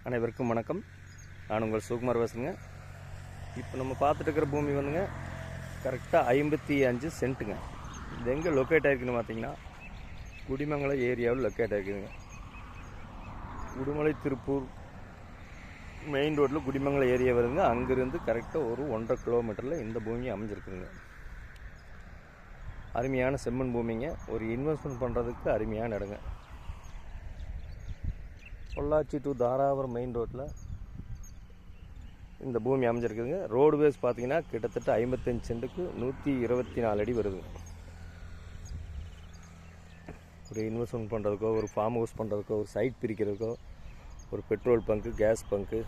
அனைவருக்கும் வணக்கம். நான் உங்கள் சுகுமார் பேசுங்க. இப்போ நம்ம பார்த்துட்டு இருக்கிற பூமி வந்துங்க கரெக்டாக 55 சென்ட்டுங்க. இது எங்கே லொக்கேட் ஆகிருக்குன்னு பார்த்தீங்கன்னா குடிமங்கலம் ஏரியாவில் லொக்கேட் ஆகிருக்குதுங்க. உடுமலை திருப்பூர் மெயின் ரோட்டில் குடிமங்கலம் ஏரியா வருதுங்க. அங்கேருந்து கரெக்டாக ஒரு 1.5 கிலோமீட்டரில் இந்த பூமி அமைஞ்சிருக்குதுங்க. அருமையான செம்மண் பூமிங்க. ஒரு இன்வெஸ்ட்மெண்ட் பண்ணுறதுக்கு அருமையான இடங்க. பொள்ளாச்சி டு தாராபுரம் மெயின் ரோட்டில் இந்த பூமி அமைஞ்சிருக்குதுங்க. ரோடு பேஸ் பார்த்தீங்கன்னா கிட்டத்தட்ட 55 சென்ட்டுக்கு 124 அடி வருதுங்க. ஒரு இன்வெஸ்ட்மெண்ட் பண்ணுறதுக்கோ, ஒரு ஃபார்ம் ஹவுஸ் பண்ணுறதுக்கோ, ஒரு சைட் பிரிக்கிறதுக்கோ, ஒரு பெட்ரோல் பங்கு, கேஸ் பங்கு,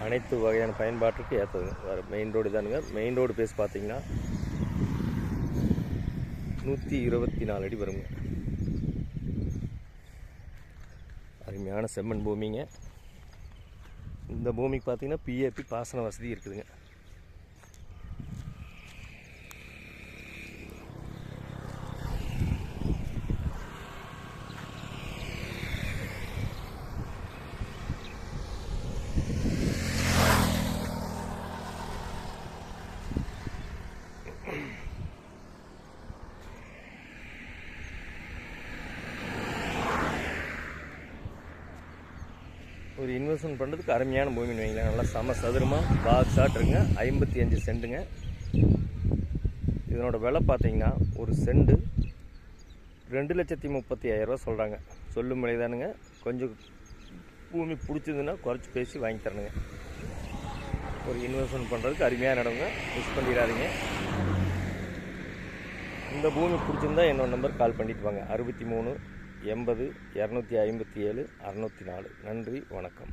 அனைத்து வகையான பயன்பாட்டுக்கு ஏற்றதுங்க. வேறு மெயின் ரோடு தானுங்க. மெயின் ரோடு பேஸ் பார்த்தீங்கன்னா 124 அடி வருங்க. அருமையான செம்மண் பூமிங்க. இந்த பூமிக்கு பார்த்தீங்கன்னா பிஏபி பாசன வசதி இருக்குதுங்க. ஒரு இன்வெஸ்ட்மெண்ட் பண்ணுறதுக்கு அருமையான பூமின்னு வைங்களேன். நல்லா சம சதுரமாக பாக்ஸ் ஆட்ருங்க. 55 சென்ட்டுங்க. இதனோட விலை பார்த்தீங்கன்னா ஒரு சென்ட் 2,35,000 சொல்கிறாங்க. சொல்லும் தானுங்க. கொஞ்சம் பூமி பிடிச்சதுன்னா குறைச்சி பேசி வாங்கி தரணுங்க. ஒரு இன்வெஸ்ட்மெண்ட் பண்ணுறதுக்கு அருமையான இடங்க. மிஸ் பண்ணிடாதீங்க. இந்த பூமி பிடிச்சிருந்தா என்னோட நம்பர் கால் பண்ணிட்டு வாங்க. 63 80 257 604. நன்றி, வணக்கம்.